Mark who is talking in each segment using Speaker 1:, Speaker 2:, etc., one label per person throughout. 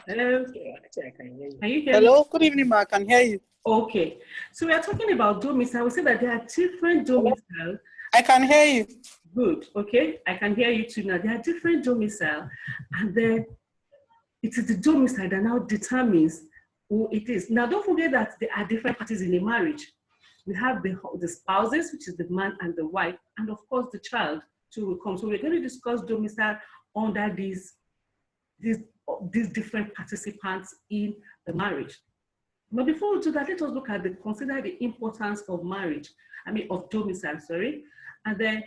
Speaker 1: Hello. Can you hear me?
Speaker 2: Hello, good evening, ma. I can hear you.
Speaker 1: Okay. So we are talking about domicile. We say that there are different domiciles.
Speaker 2: I can hear you.
Speaker 1: Good. Okay. I can hear you too now. There are different domicile, and then it is the domicile that now determines who it is. Now, don't forget that there are different parties in a marriage. We have the spouses, which is the man and the wife, and of course the child too will come. So we're going to discuss domicile under these different participants in the marriage. But before we do that, let us look at consider the importance of marriage. Of domicile, sorry. And then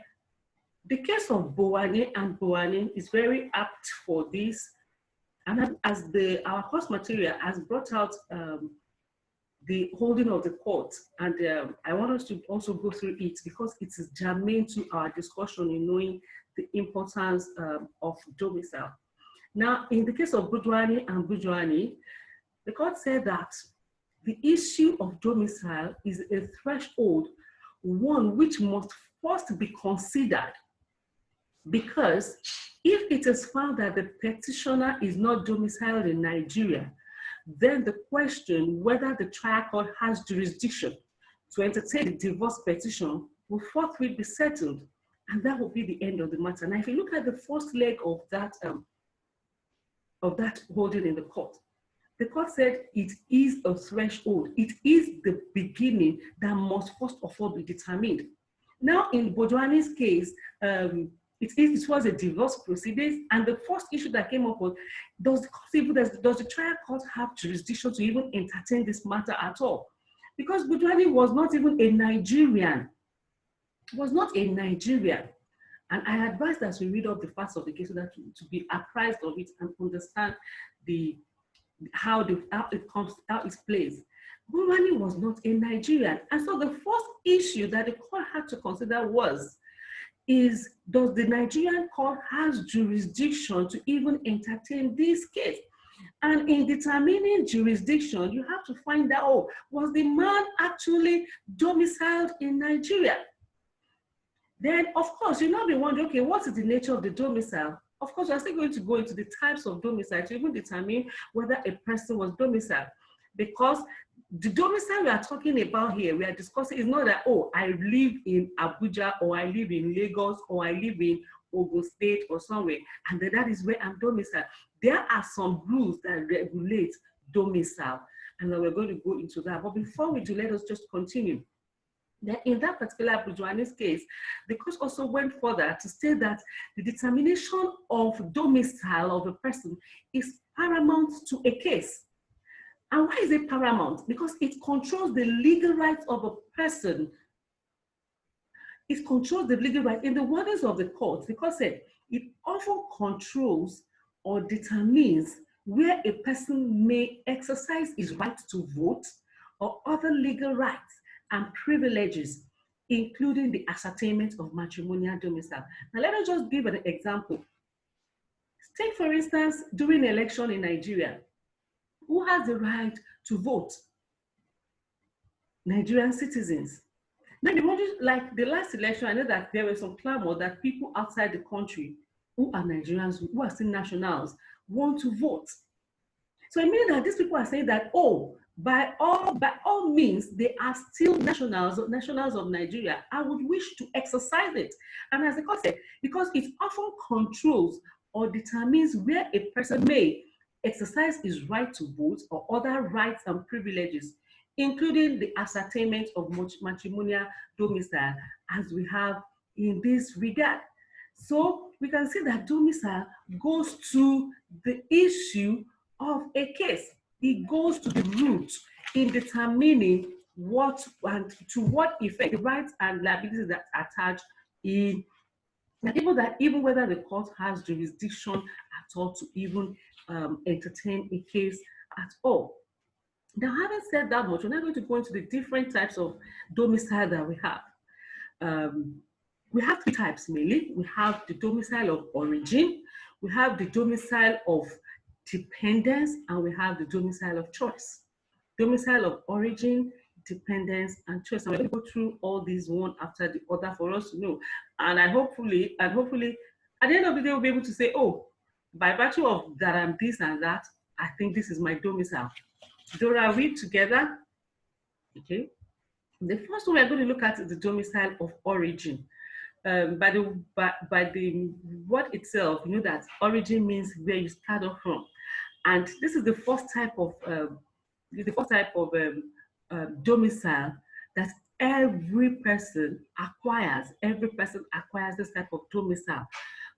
Speaker 1: the case of Bowane and Bowane is very apt for this. And as our course material has brought out the holding of the court, and I want us to also go through it because it is germane to our discussion in knowing the importance of domicile. Now, in the case of Bowane and Bowane, the court said that the issue of domicile is a threshold, one which must first be considered, because if it is found that the petitioner is not domiciled in Nigeria, then the question whether the trial court has jurisdiction to entertain the divorce petition will forthwith be settled, and that will be the end of the matter. Now, if you look at the first leg of that holding in the court said it is a threshold. It is the beginning that must first of all be determined. Now, in Bowane's case, it was a divorce proceedings, and the first issue that came up was, does the trial court have jurisdiction to even entertain this matter at all? Because Bowane was not even a Nigerian. Was not a Nigerian. And I advise that we read up the facts of the case so that to be apprised of it and understand how it plays. Bowane was not a Nigerian. And so the first issue that the court had to consider is does the Nigerian court has jurisdiction to even entertain this case? And in determining jurisdiction, you have to find out, was the man actually domiciled in Nigeria? Then, of course, you'll not be wondering, okay, what is the nature of the domicile? Of course, we're still going to go into the types of domicile to even determine whether a person was domiciled. Because the domicile we are talking about here, we are discussing, is not that, oh, I live in Abuja, or I live in Lagos, or I live in Ogun State or somewhere, and then that is where I'm domiciled. There are some rules that regulate domicile, and then we're going to go into that. But before we do, let us just continue. Then in that particular Bowane's case, the court also went further to say that the determination of domicile of a person is paramount to a case. And why is it paramount? Because it controls the legal rights of a person. It controls the legal rights. In the wordings of the court, the court said it often controls or determines where a person may exercise his right to vote or other legal rights and privileges, including the ascertainment of matrimonial domicile. Now, let us just give an example. Take, for instance, during an election in Nigeria, who has the right to vote? Nigerian citizens. Now, like the last election, I know that there was some clamor that people outside the country who are Nigerians, who are still nationals, want to vote. So it means that these people are saying that, oh, by all means, they are still nationals of Nigeria. I would wish to exercise it. And as the court said, because it often controls or determines where a person may exercise his right to vote or other rights and privileges, including the ascertainment of matrimonial domicile, as we have in this regard. So we can see that domicile goes to the issue of a case. It goes to the root in determining what and to what effect the rights and liabilities that are attached in, and even whether the court has jurisdiction at all to even entertain a case at all. Now, having said that much, we're now going to go into the different types of domicile that we have. We have three types mainly. We have the domicile of origin, we have the domicile of dependence, and we have the domicile of choice. Domicile of origin, dependence, and choice. I'm going to go through all these one after the other for us to know. And hopefully, at the end of the day, we'll be able to say, oh, by virtue of that I'm this and that, I think this is my domicile. Dora, are we together? Okay. The first one we're going to look at is the domicile of origin. By the word itself, you know that origin means where you start off from, and this is the first type of domicile that every person acquires. Every person acquires this type of domicile.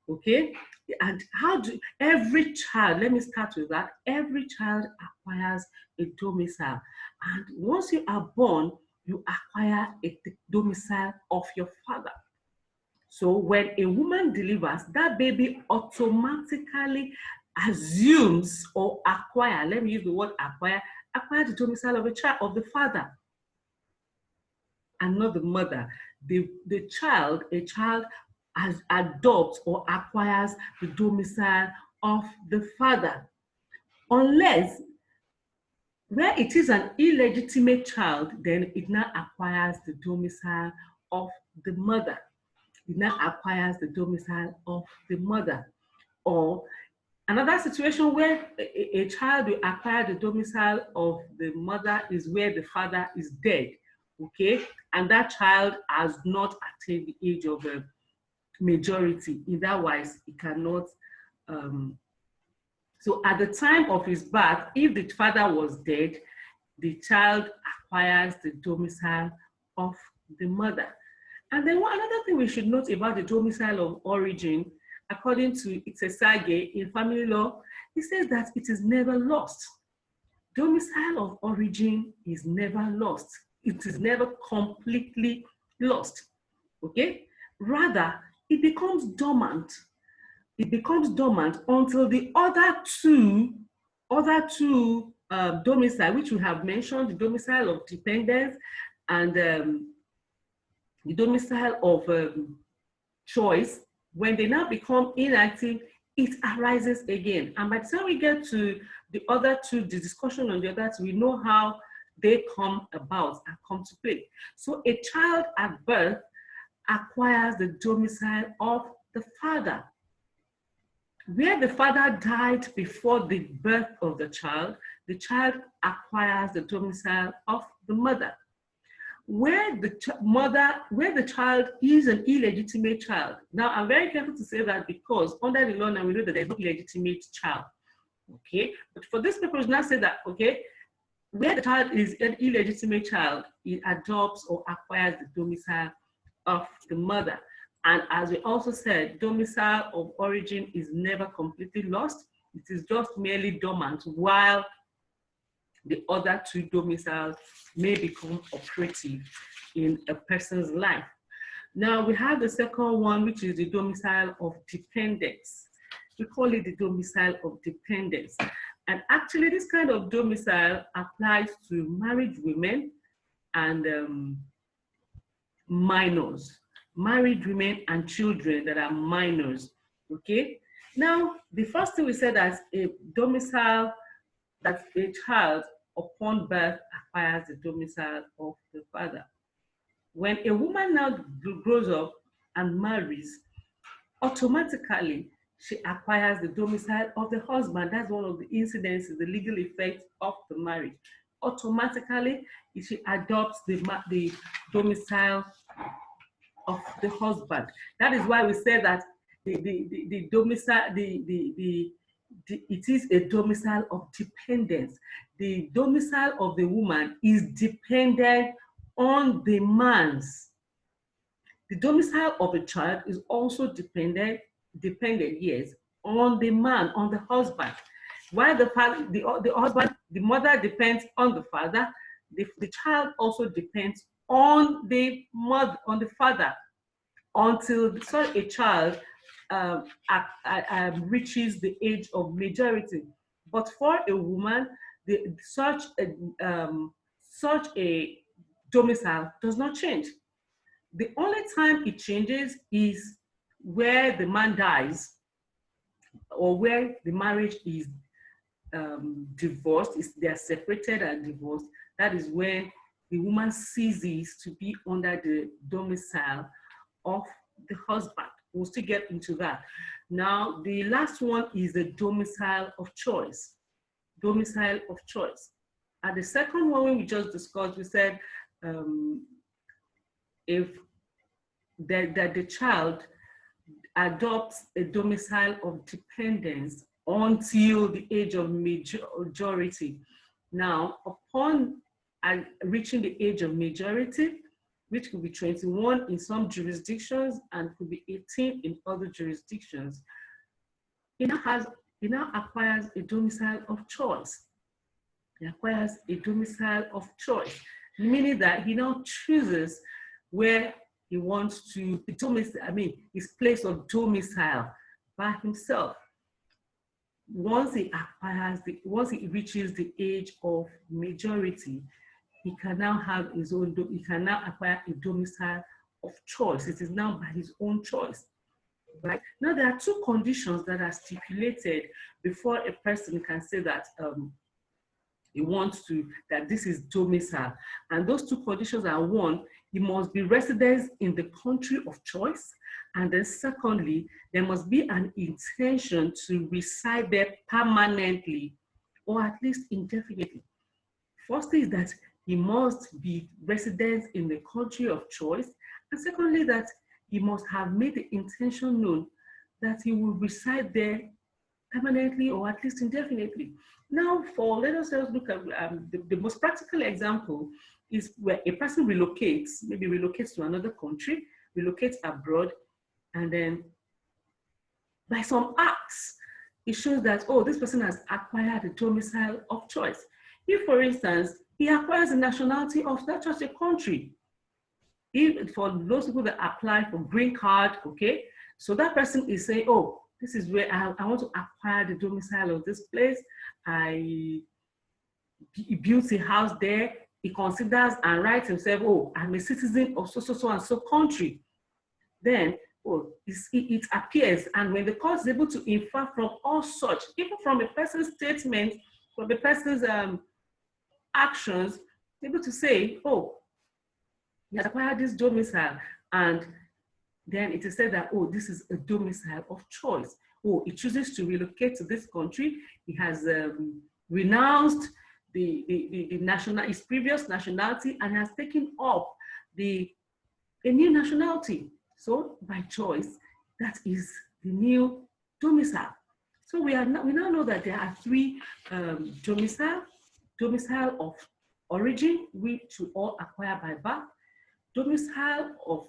Speaker 1: Okay, and how do every child? Let me start with that. Every child acquires a domicile, and once you are born, you acquire a domicile of your father. So when a woman delivers, that baby automatically assumes or acquire, let me use the word acquire the domicile of a child, of the father, and not the mother. A child adopts or acquires the domicile of the father, unless where it is an illegitimate child, then it now acquires the domicile of the mother. It now acquires the domicile of the mother. Or another situation where a child will acquire the domicile of the mother is where the father is dead, okay? And that child has not attained the age of majority. Otherwise, he cannot. So at the time of his birth, if the father was dead, the child acquires the domicile of the mother. And then another thing we should note about the domicile of origin, according to Sage in family law, it says that it is never lost. Domicile of origin is never lost. It is never completely lost. Okay? Rather, it becomes dormant. It becomes dormant until the other two domicile, which we have mentioned, the domicile of dependence and the domicile of choice, when they now become inactive, it arises again. And by the time we get to the other two, the discussion on the other two, we know how they come about and come to play. So a child at birth acquires the domicile of the father. Where the father died before the birth of the child acquires the domicile of the mother. Where the child is an illegitimate child. Now, I'm very careful to say that because under the law now we know that there's no illegitimate child. Okay, but for this purpose, now say that, okay, where the child is an illegitimate child, it adopts or acquires the domicile of the mother. And as we also said, domicile of origin is never completely lost. It is just merely dormant while the other two domiciles may become operative in a person's life. Now we have the second one, which is the domicile of dependence. We call it the domicile of dependence. And actually this kind of domicile applies to married women and minors. Married women and children that are minors, okay? Now, the first thing we said as a domicile, that a child upon birth acquires the domicile of the father. When a woman now grows up and marries, automatically she acquires the domicile of the husband. That's one of the incidences, the legal effect of the marriage. Automatically, she adopts the domicile of the husband. That is why we say that the domicile, it is a domicile of dependence. The domicile of the woman is dependent on the man's. The domicile of a child is also dependent, yes, on the man, on the husband. While the father, the husband, the mother depends on the father, the child also depends on the mother, on the father, until such a child reaches the age of majority. But for a woman, such a domicile does not change. The only time it changes is where the man dies or where the marriage is divorced, they are separated and divorced. That is when the woman ceases to be under the domicile of the husband. We'll still get into that. Now, the last one is the domicile of choice. domicile of choice. And the second one, when we just discussed, we said if that the child adopts a domicile of dependence until the age of majority. Now, upon reaching the age of majority, which could be 21 in some jurisdictions and could be 18 in other jurisdictions, he now acquires a domicile of choice. He acquires a domicile of choice, meaning that he now chooses where he wants to his place of domicile by himself. Once he reaches the age of majority, he can now have his own, he can now acquire a domicile of choice. It is now by his own choice. Right? Now, there are two conditions that are stipulated before a person can say that he wants to, that this is domicile. And those two conditions are: one, he must be resident in the country of choice. And then secondly, there must be an intention to reside there permanently or at least indefinitely. Firstly is that he must be resident in the country of choice. And secondly, that he must have made the intention known that he will reside there permanently or at least indefinitely. Now, let us look at the most practical example is where a person relocates, maybe relocates to another country, relocates abroad, and then by some acts, it shows that, oh, this person has acquired a domicile of choice. If, for instance, he acquires the nationality of not just a country, if for those people that apply for green card, okay, so that person is saying, oh, this is where I want to acquire the domicile of this place. He builds a house there. He considers and writes himself, oh, I'm a citizen of so and so country. Then, oh, it appears, and when the court is able to infer from all such, even from a person's statement, from a person's actions, able to say, oh, he has acquired this domicile, and then it is said that, oh, this is a domicile of choice. Oh, he chooses to relocate to this country. He has renounced his previous nationality and has taken up a new nationality. So by choice, that is the new domicile. So we now know that there are three domicile of origin, which we all acquire by birth, domicile of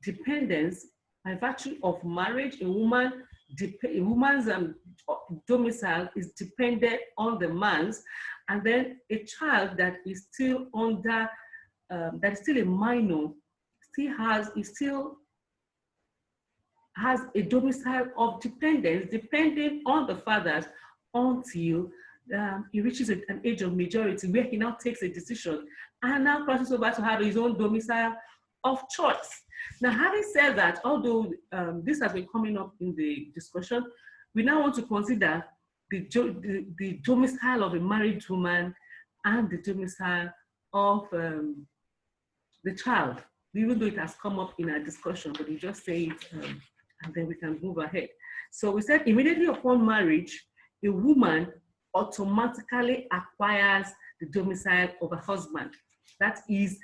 Speaker 1: dependence by virtue of marriage. A woman's domicile is dependent on the man's, and then a child that is still under, that is still a minor, still has a domicile of dependence depending on the fathers until he reaches an age of majority, where he now takes a decision and now crosses over to have his own domicile of choice. Now, having said that, although this has been coming up in the discussion, we now want to consider the domicile of a married woman and the domicile of the child, even though it has come up in our discussion, but we just say it and then we can move ahead. So we said immediately upon marriage, a woman automatically acquires the domicile of a husband. That is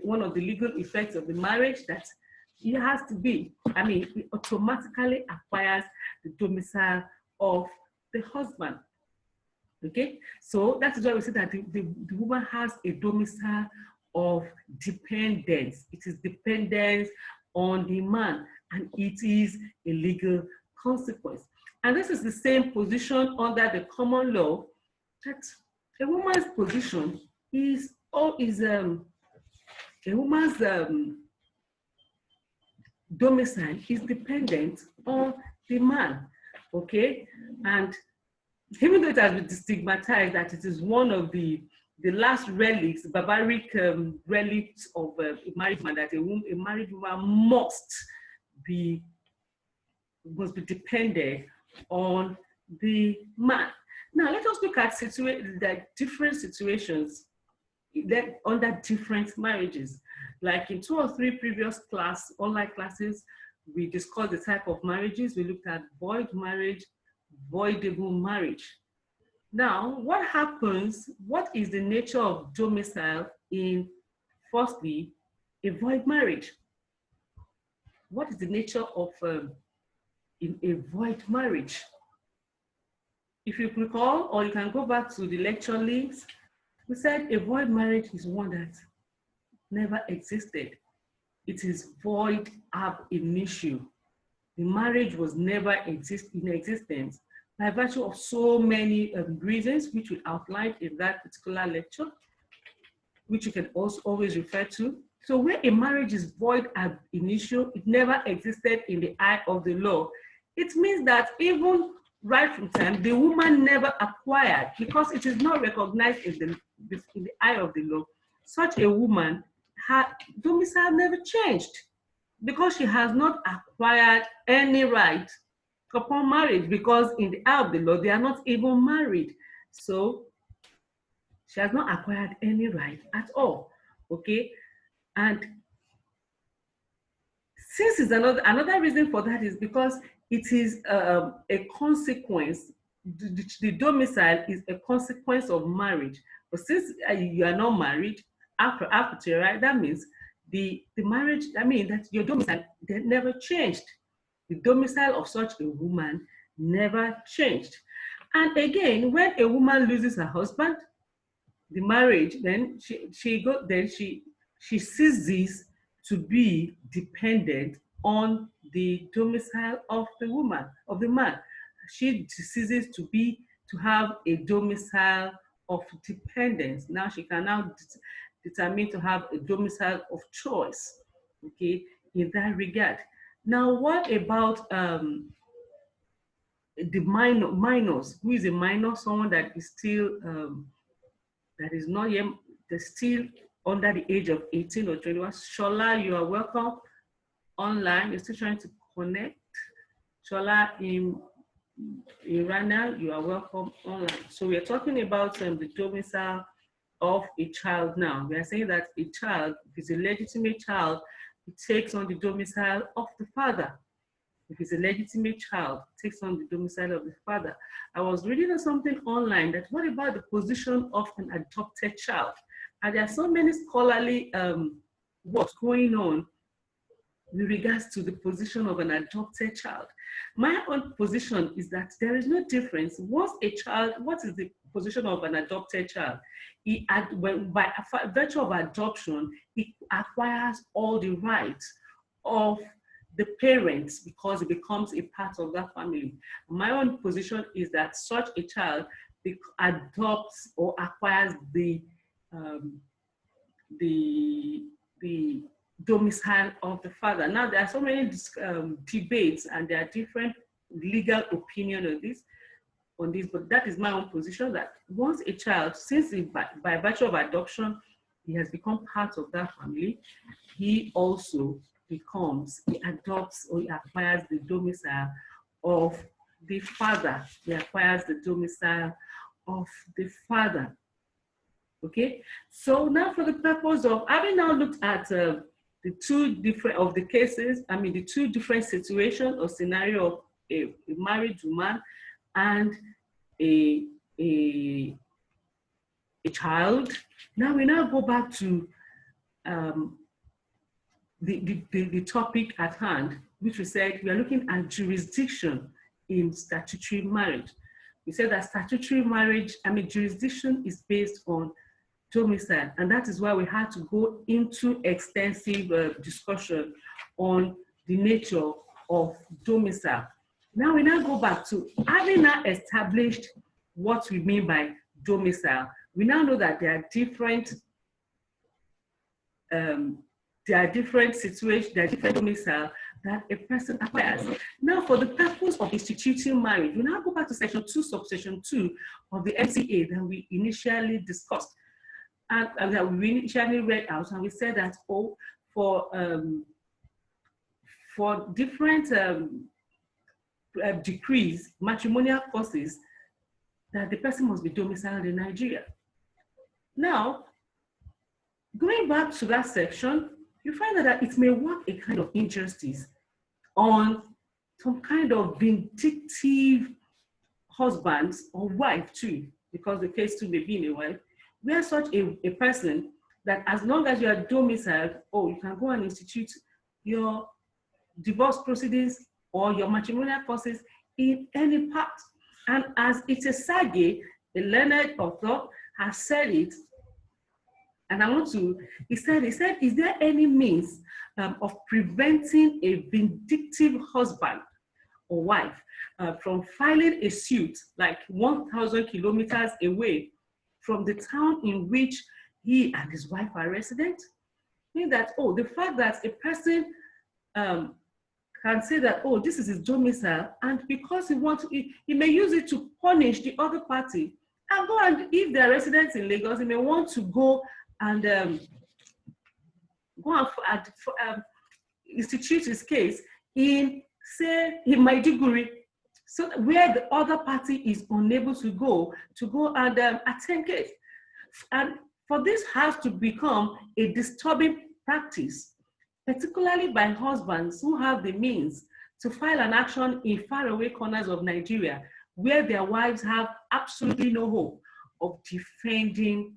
Speaker 1: one of the legal effects of the marriage, that he has to be, he automatically acquires the domicile of the husband. Okay, so that is why we say that the woman has a domicile of dependence. It is dependence on the man, and it is a legal consequence. And this is the same position under the common law, that a woman's position is a woman's domicile is dependent on the man, okay? And even though it has been stigmatized that it is one of the last relics, barbaric relics of a married man, that a married woman must be dependent on the man. Now, let us look at the different situations that under different marriages. Like in 2 or 3 previous online classes, we discussed the type of marriages. We looked at void marriage, voidable marriage. Now, what happens? What is the nature of domicile in, firstly, a void marriage? What is the nature of in a void marriage? If you recall, or you can go back to the lecture links, we said a void marriage is one that never existed. It is void ab initio. The marriage was never in existence by virtue of so many reasons, which we outlined in that particular lecture, which you can also always refer to. So where a marriage is void ab initio, it never existed in the eye of the law. It means that even right from time, the woman never acquired, because it is not recognized in the eye of the law. Such a woman, her domicile never changed, because she has not acquired any right upon marriage, because in the eye of the law, they are not even married. So she has not acquired any right at all, okay? And since it's another reason for that is because it is a consequence, the domicile is a consequence of marriage. But since you are not married, after, right, that means the marriage, I mean that your domicile never changed. The domicile of such a woman never changed. And again, when a woman loses her husband, the marriage, then she ceases to be dependent on the domicile of the woman, of the man. She ceases to have a domicile of dependence. Now she can now determine to have a domicile of choice, okay, in that regard. Now, what about the minors? Who is a minor? Someone that is still that is not yet, they're still under the age of 18 or 21. Shola, you are welcome online. You're still trying to connect. Shola in Irana, you are welcome online. So we are talking about the domicile of a child now. We are saying that a child, if it's a legitimate child, it takes on the domicile of the father. If it's a legitimate child, it takes on the domicile of the father. I was reading something online that what about the position of an adopted child? And there are so many scholarly works going on with regards to the position of an adopted child. My own position is that there is no difference. Once a child, what is the position of an adopted child? By virtue of adoption, he acquires all the rights of the parents because it becomes a part of that family. My own position is that such a child adopts or acquires the domicile of the father. Now, there are so many debates and there are different legal opinions on this, but that is my own position, that once a child, since by virtue of adoption, he has become part of that family, he also he adopts or he acquires the domicile of the father. He acquires the domicile of the father. Okay, so now for the purpose of having now looked at the two different of the cases, I mean the two different situations or scenario of a married woman and a child. Now we go back to the topic at hand, which we said we are looking at jurisdiction in statutory marriage. We said that statutory marriage, I mean jurisdiction is based on domicile, and that is why we had to go into extensive discussion on the nature of domicile. Now we go back to having now established what we mean by domicile. We now know that there are different situations, there are different domicile that a person acquires. Now, for the purpose of instituting marriage, we now go back to section 2, subsection 2 of the MCA that we initially discussed. And that we initially read out, and we said that for different decrees, matrimonial causes, that the person must be domiciled in Nigeria. Now, going back to that section, you find that it may work a kind of injustice on some kind of vindictive husbands or wife too, because the case too may be in a wife, where such a person that as long as you are domiciled, oh, you can go and institute your divorce proceedings or your matrimonial process in any part. And as it's a sage, a learned author has said it, and I want to, he said, is there any means of preventing a vindictive husband or wife from filing a suit like 1,000 kilometers away from the town in which he and his wife are resident? Meaning that, oh, the fact that a person can say that, oh, this is his domicile, and because he wants to, he may use it to punish the other party, and go, and if they're residents in Lagos, he may want to go and institute his case in, say, in Maiduguri, so where the other party is unable to go and attend case. And for this has to become a disturbing practice, particularly by husbands who have the means to file an action in faraway corners of Nigeria, where their wives have absolutely no hope of defending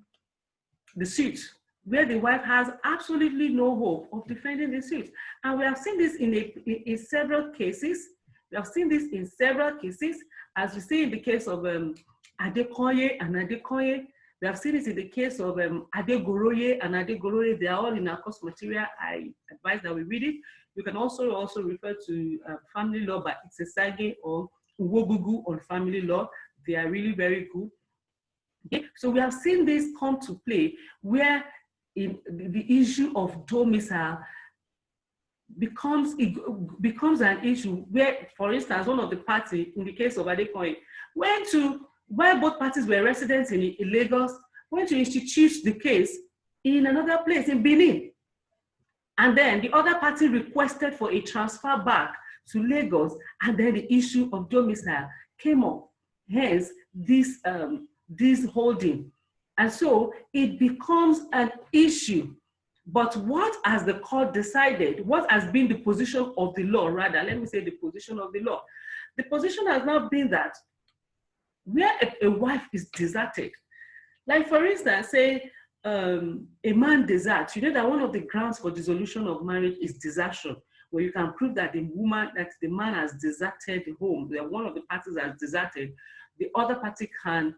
Speaker 1: the suit, where the wife has absolutely no hope of defending the suit. And we have seen this in several cases. We have seen this in several cases, as we see in the case of Adekoye and Adekoye. We have seen it in the case of Adegoroye and Adegoroye. They are all in our course material. I advise that we read it. You can also refer to family law by Itsesage or Uwogugu on family law. They are really very good. Okay? So we have seen this come to play where the issue of domicile becomes an issue where, for instance, one of the parties, in the case of Adekoye, while both parties were residents in Lagos, went to institute the case in another place, in Benin. And then the other party requested for a transfer back to Lagos, and then the issue of domicile came up. Hence, this holding. And so it becomes an issue. But what has the court decided? What has been the position of the law, rather? Let me say the position of the law. The position has not been that where a wife is deserted, like for instance, say a man deserts, you know that one of the grounds for dissolution of marriage is desertion, where you can prove that the man has deserted the home, that one of the parties has deserted, the other party can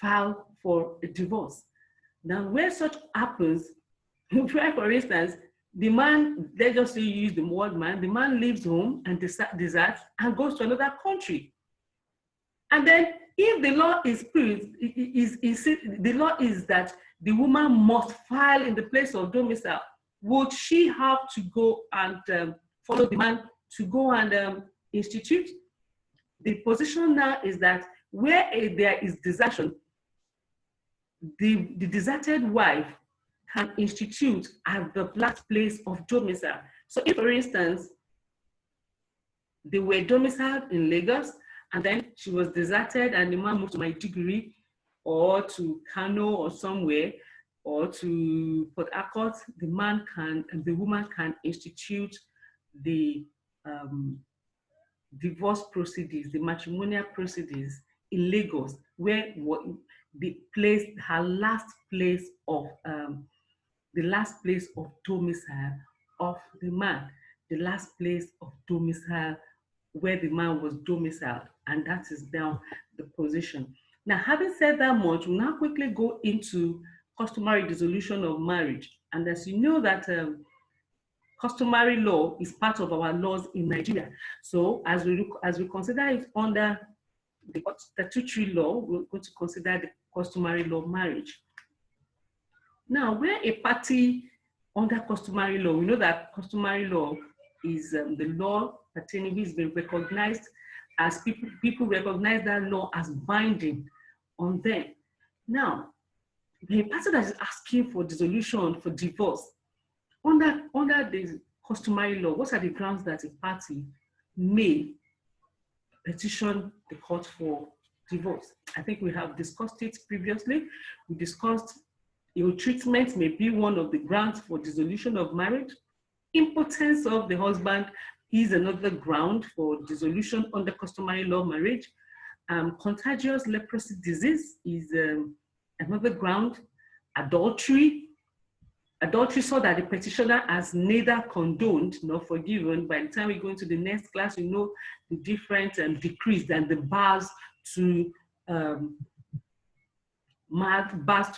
Speaker 1: file for a divorce. Now, where such happens, where for instance, the man, let's just say you use the word man, the man leaves home and deserts and goes to another country. And then if the law is proved, the law is that the woman must file in the place of domicile, would she have to go and follow the man to go and institute? The position now is that where there is desertion, the deserted wife can institute at the last place of domicile. So if, for instance, they were domiciled in Lagos, and then she was deserted and the man moved to Maiduguri or to Kano or somewhere, or to Port Harcourt, the woman can institute the divorce proceedings, the matrimonial proceedings in Lagos, where her last place of domicile of the man, the last place of domicile where the man was domiciled, and that is now the position. Now, having said that much, we'll now quickly go into customary dissolution of marriage. And as you know that customary law is part of our laws in Nigeria. So as we consider it under the statutory law, we're going to consider the customary law marriage. Now, where a party under customary law, we know that customary law is the law pertaining which has been recognized as people recognize that law as binding on them. Now, the party that is asking for dissolution, for divorce, under the customary law, what are the grounds that a party may petition the court for divorce? I think we have discussed it previously. We discussed ill-treatment may be one of the grounds for dissolution of marriage. Impotence of the husband is another ground for dissolution under customary law marriage. Contagious leprosy disease is another ground. Adultery. Adultery, so that the petitioner has neither condoned nor forgiven. By the time we go into the next class, you know the different decrees and the bars to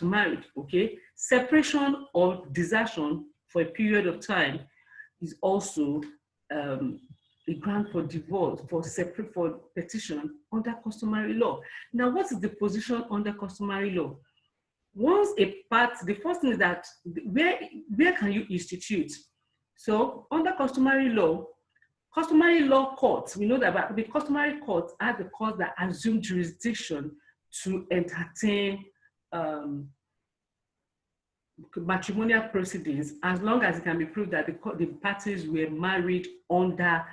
Speaker 1: marriage, okay? Separation or desertion for a period of time is also a ground for divorce, for petition under customary law. Now, what is the position under customary law? Once the first thing is that where can you institute? So under customary law courts, we know that the customary courts are the courts that assume jurisdiction to entertain matrimonial proceedings, as long as it can be proved that the parties were married under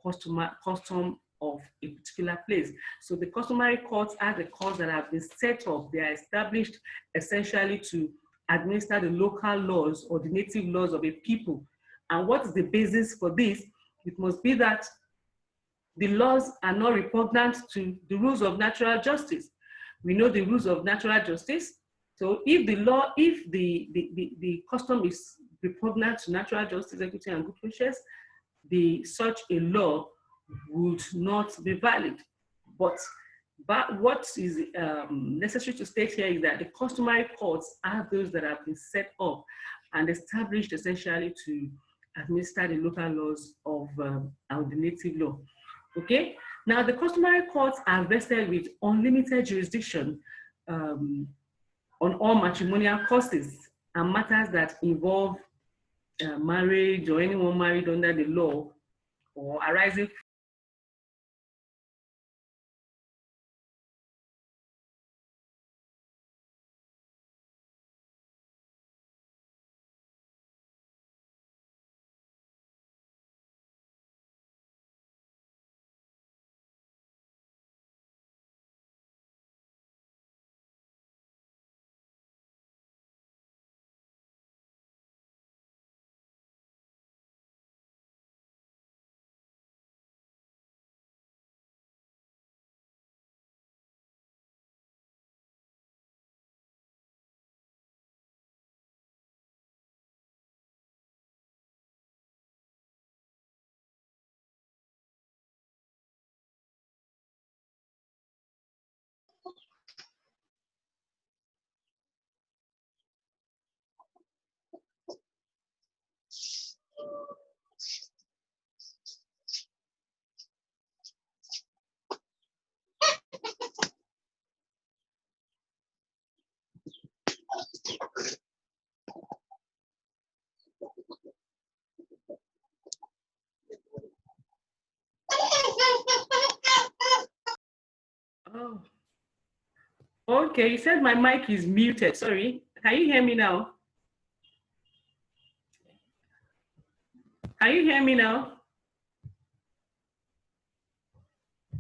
Speaker 1: custom of a particular place. So the customary courts are the courts that have been set up. They are established essentially to administer the local laws or the native laws of a people. And what is the basis for this? It must be that the laws are not repugnant to the rules of natural justice. We know the rules of natural justice. So if the custom is repugnant to natural justice, equity, and good wishes, such a law would not be valid. But what is necessary to state here is that the customary courts are those that have been set up and established essentially to administer the local laws of the native law. Okay? Now, the customary courts are vested with unlimited jurisdiction on all matrimonial causes and matters that involve marriage or anyone married under the law or arising. Oh, okay. You said my mic is muted. Sorry. Can you hear me now? Can you hear me now?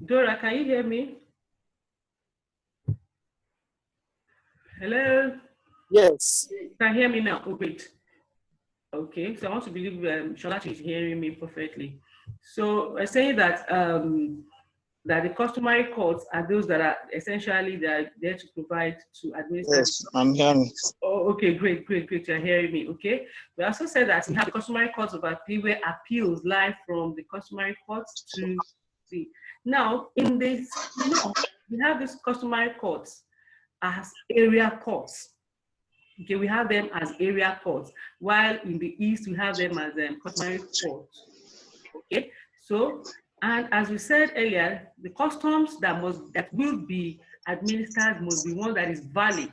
Speaker 1: Dora, can you hear me? Hello?
Speaker 2: Yes.
Speaker 1: Can you hear me now? Oh, wait. Okay, so I want to believe Shola is hearing me perfectly. So we're saying that that the customary courts are those that are essentially there to provide to administer.
Speaker 2: Yes, I'm hearing.
Speaker 1: Oh, okay, great. You're hearing me. Okay. We also said that we have the customary courts of appeal where appeals lie from the customary courts to the. Now, in this, we have these customary courts as area courts. Okay, we have them as area courts, while in the East we have them as customary courts. Okay, so, and as we said earlier, the customs that will be administered must be one that is valid.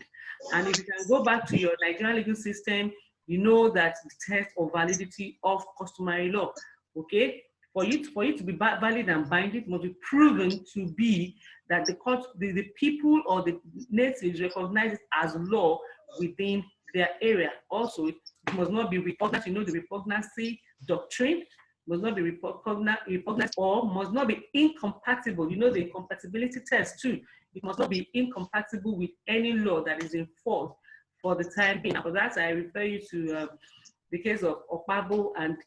Speaker 1: And if you can go back to your Nigerian legal system, you know that the test of validity of customary law. Okay, for it to be valid and binding, it must be proven to be that the people or the natives recognize it as law within their area. Also, it must not be repugnant. You know, the repugnancy doctrine must not be repugnant or must not be incompatible. You know, the incompatibility test too. It must not be incompatible with any law that is in force for the time being. And for that, I refer you to the case of Okpabo and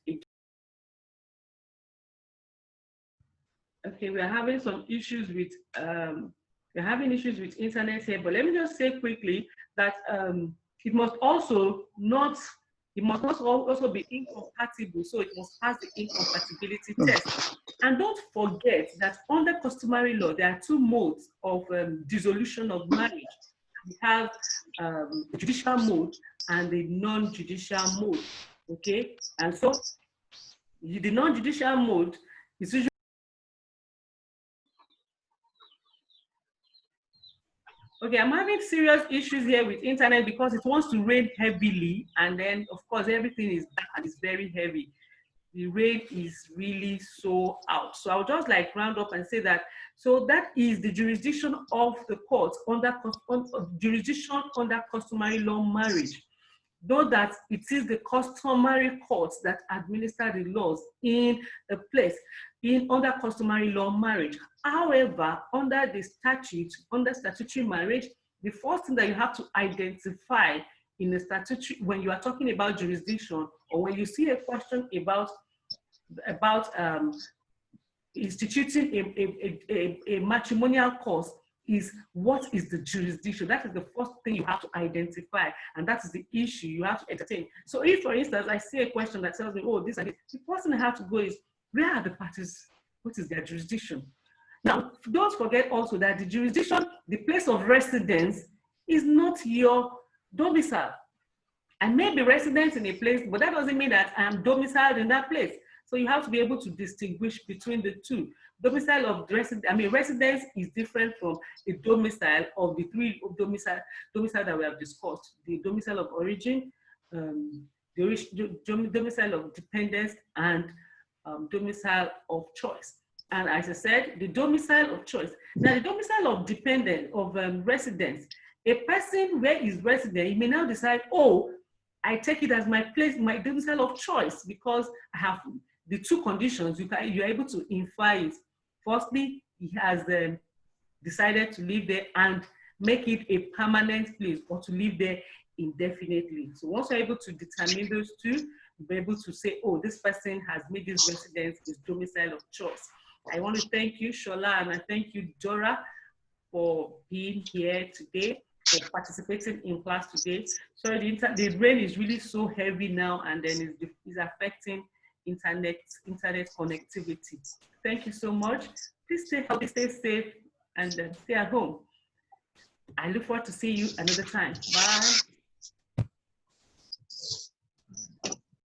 Speaker 1: Okay, we are having some issues with internet here, but let me just say quickly that it must also not also be incompatible, so it must pass the incompatibility test. And don't forget that under customary law, there are two modes of dissolution of marriage. We have the judicial mode and the non-judicial mode. Okay, and so the non-judicial mode is usually okay. I'm having serious issues here with internet because it wants to rain heavily, and then of course everything is dark and it's very heavy. The rain is really so out. So I'll just like round up and say that, so that is the jurisdiction of the court under jurisdiction under customary law marriage. Though that it is the customary courts that administer the laws in a place under customary law marriage. However, under the statute, under statutory marriage, the first thing that you have to identify in a statutory, when you are talking about jurisdiction, or when you see a question about instituting a matrimonial course, is what is the jurisdiction? That is the first thing you have to identify, and that is the issue you have to entertain. So if, for instance, I see a question that tells me, oh, this and this, the first thing I have to go is, where are the parties? What is their jurisdiction? Now, don't forget also that the jurisdiction, the place of residence, is not your domicile. I may be resident in a place, but that doesn't mean that I am domiciled in that place. So you have to be able to distinguish between the two. Domicile of residence is different from the domicile of the three domicile that we have discussed: the domicile of origin, the domicile of dependence, and domicile of choice. And as I said, the domicile of choice. Now, the domicile of dependent of residence, a person where is resident, he may now decide, oh, I take it as my place, my domicile of choice, because I have the two conditions. You're able to infer it. Firstly, he has decided to live there and make it a permanent place, or to live there indefinitely. So once you're able to determine those two, you'll be able to say, oh, this person has made this residence his domicile of choice. I want to thank you, Shola, and I thank you, Dora, for being here today, for participating in class today. Sorry, the rain is really so heavy now, and then it's affecting internet connectivity. Thank you so much. Please stay healthy, stay safe, and stay at home. I look forward to seeing you another time. Bye.